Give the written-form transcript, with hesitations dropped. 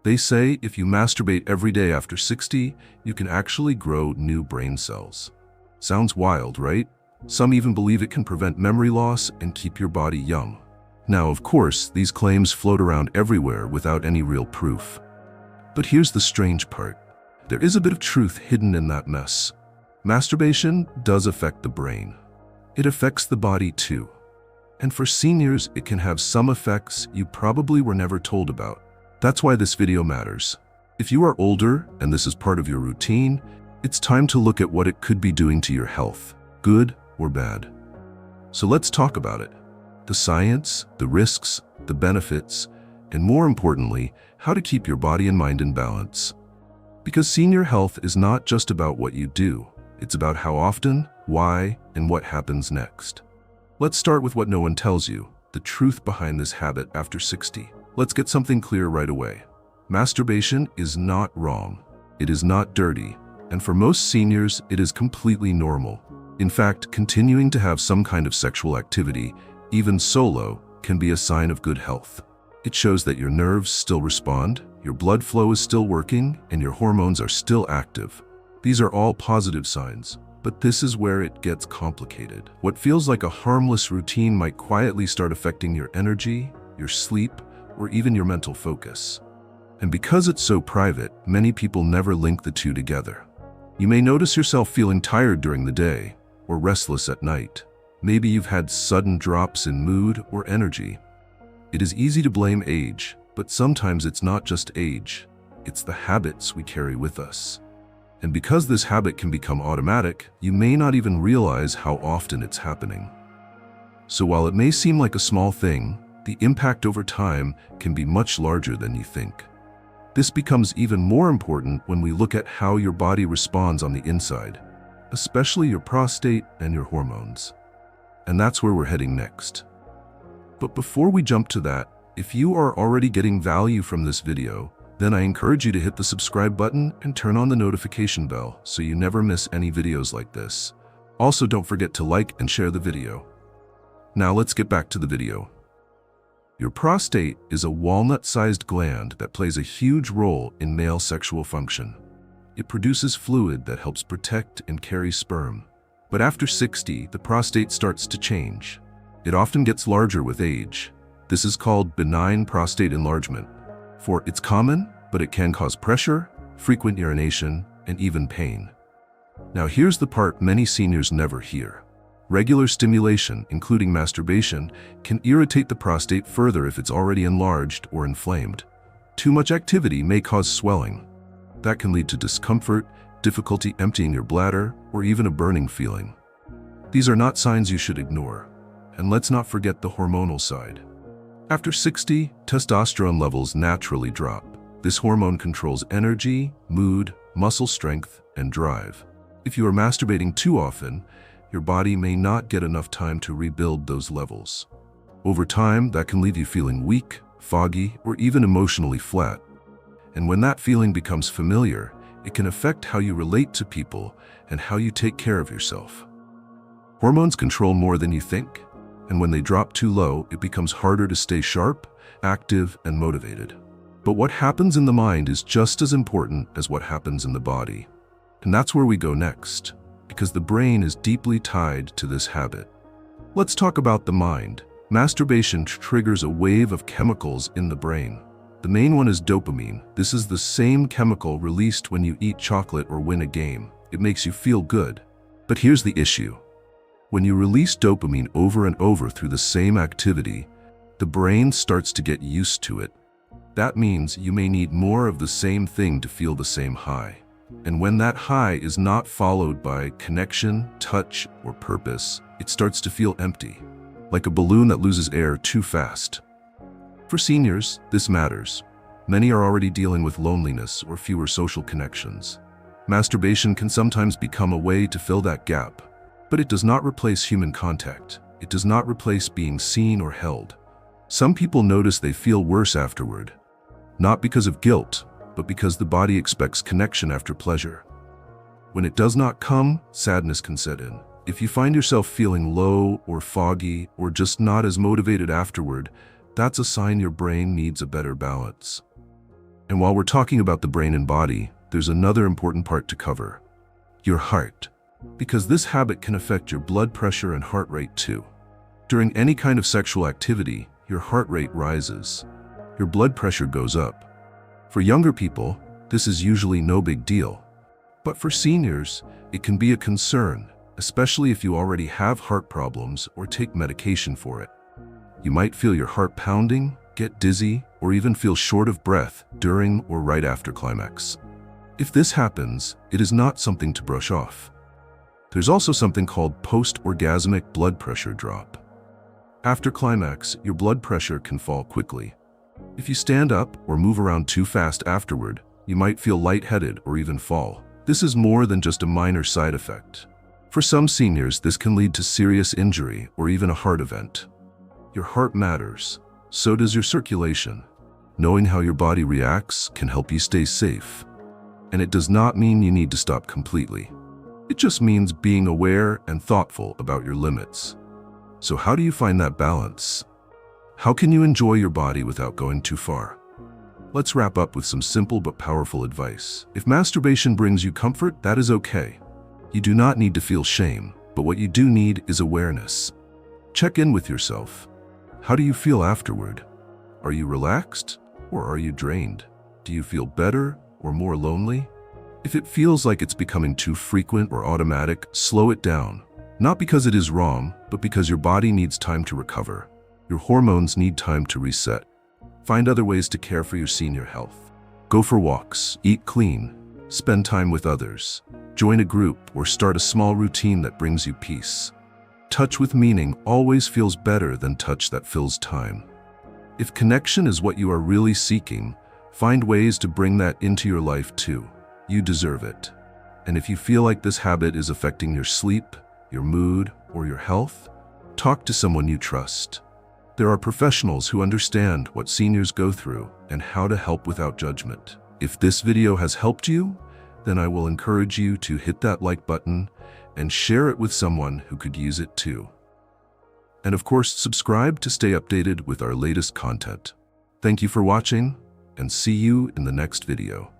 They say if you masturbate every day after 60, you can actually grow new brain cells. Sounds wild, right? Some even believe it can prevent memory loss and keep your body young. Now, of course, these claims float around everywhere without any real proof. But here's the strange part. There is a bit of truth hidden in that mess. Masturbation does affect the brain. It affects the body too. And for seniors, it can have some effects you probably were never told about. That's why this video matters. If you are older and this is part of your routine, it's time to look at what it could be doing to your health, good or bad. So let's talk about it. The science, the risks, the benefits, and more importantly, how to keep your body and mind in balance. Because senior health is not just about what you do, it's about how often, why, and what happens next. Let's start with what no one tells you, the truth behind this habit after 60. Let's get something clear right away. Masturbation is not wrong. It is not dirty. And for most seniors, it is completely normal. In fact, continuing to have some kind of sexual activity, even solo, can be a sign of good health. It shows that your nerves still respond, your blood flow is still working, and your hormones are still active. These are all positive signs. But this is where it gets complicated. What feels like a harmless routine might quietly start affecting your energy, your sleep, or even your mental focus. And because it's so private, many people never link the two together. You may notice yourself feeling tired during the day, or restless at night. Maybe you've had sudden drops in mood or energy. It is easy to blame age, but sometimes it's not just age. It's the habits we carry with us. And because this habit can become automatic, you may not even realize how often it's happening. So while it may seem like a small thing, the impact over time can be much larger than you think. This becomes even more important when we look at how your body responds on the inside, especially your prostate and your hormones. And that's where we're heading next. But before we jump to that, if you are already getting value from this video, then I encourage you to hit the subscribe button and turn on the notification bell so you never miss any videos like this. Also, don't forget to like and share the video. Now let's get back to the video. Your prostate is a walnut-sized gland that plays a huge role in male sexual function. It produces fluid that helps protect and carry sperm. But after 60, the prostate starts to change. It often gets larger with age. This is called benign prostate enlargement. For it's common, but it can cause pressure, frequent urination, and even pain. Now here's the part many seniors never hear. Regular stimulation, including masturbation, can irritate the prostate further if it's already enlarged or inflamed. Too much activity may cause swelling. That can lead to discomfort, difficulty emptying your bladder, or even a burning feeling. These are not signs you should ignore. And let's not forget the hormonal side. After 60, testosterone levels naturally drop. This hormone controls energy, mood, muscle strength, and drive. If you are masturbating too often, your body may not get enough time to rebuild those levels. Over time, that can leave you feeling weak, foggy, or even emotionally flat. And when that feeling becomes familiar, it can affect how you relate to people and how you take care of yourself. Hormones control more than you think, and when they drop too low, it becomes harder to stay sharp, active, and motivated. But what happens in the mind is just as important as what happens in the body. And that's where we go next, because the brain is deeply tied to this habit. Let's talk about the mind. Masturbation triggers a wave of chemicals in the brain. The main one is dopamine. This is the same chemical released when you eat chocolate or win a game. It makes you feel good. But here's the issue. When you release dopamine over and over through the same activity, the brain starts to get used to it. That means you may need more of the same thing to feel the same high. And when that high is not followed by connection, touch, or purpose, it starts to feel empty, like a balloon that loses air too fast. For seniors, this matters. Many are already dealing with loneliness or fewer social connections. Masturbation can sometimes become a way to fill that gap, but it does not replace human contact. It does not replace being seen or held. Some people notice they feel worse afterward, not because of guilt, but because the body expects connection after pleasure. When it does not come, sadness can set in. If you find yourself feeling low or foggy or just not as motivated afterward, that's a sign your brain needs a better balance. And while we're talking about the brain and body, there's another important part to cover: your heart. Because this habit can affect your blood pressure and heart rate too. During any kind of sexual activity, your heart rate rises. Your blood pressure goes up. For younger people, this is usually no big deal. But for seniors, it can be a concern, especially if you already have heart problems or take medication for it. You might feel your heart pounding, get dizzy, or even feel short of breath during or right after climax. If this happens, it is not something to brush off. There's also something called post-orgasmic blood pressure drop. After climax, your blood pressure can fall quickly. If you stand up or move around too fast afterward, you might feel lightheaded or even fall. This is more than just a minor side effect. For some seniors, this can lead to serious injury or even a heart event. Your heart matters. So does your circulation. Knowing how your body reacts can help you stay safe. And it does not mean you need to stop completely. It just means being aware and thoughtful about your limits. So how do you find that balance? How can you enjoy your body without going too far? Let's wrap up with some simple but powerful advice. If masturbation brings you comfort, that is okay. You do not need to feel shame, but what you do need is awareness. Check in with yourself. How do you feel afterward? Are you relaxed or are you drained? Do you feel better or more lonely? If it feels like it's becoming too frequent or automatic, slow it down. Not because it is wrong, but because your body needs time to recover. Your hormones need time to reset. Find other ways to care for your senior health. Go for walks, eat clean, spend time with others, join a group, or start a small routine that brings you peace. Touch with meaning always feels better than touch that fills time. If connection is what you are really seeking, find ways to bring that into your life too. You deserve it. And if you feel like this habit is affecting your sleep, your mood, or your health, talk to someone you trust. There are professionals who understand what seniors go through and how to help without judgment. If this video has helped you, then I will encourage you to hit that like button and share it with someone who could use it too. And of course, subscribe to stay updated with our latest content. Thank you for watching, and see you in the next video.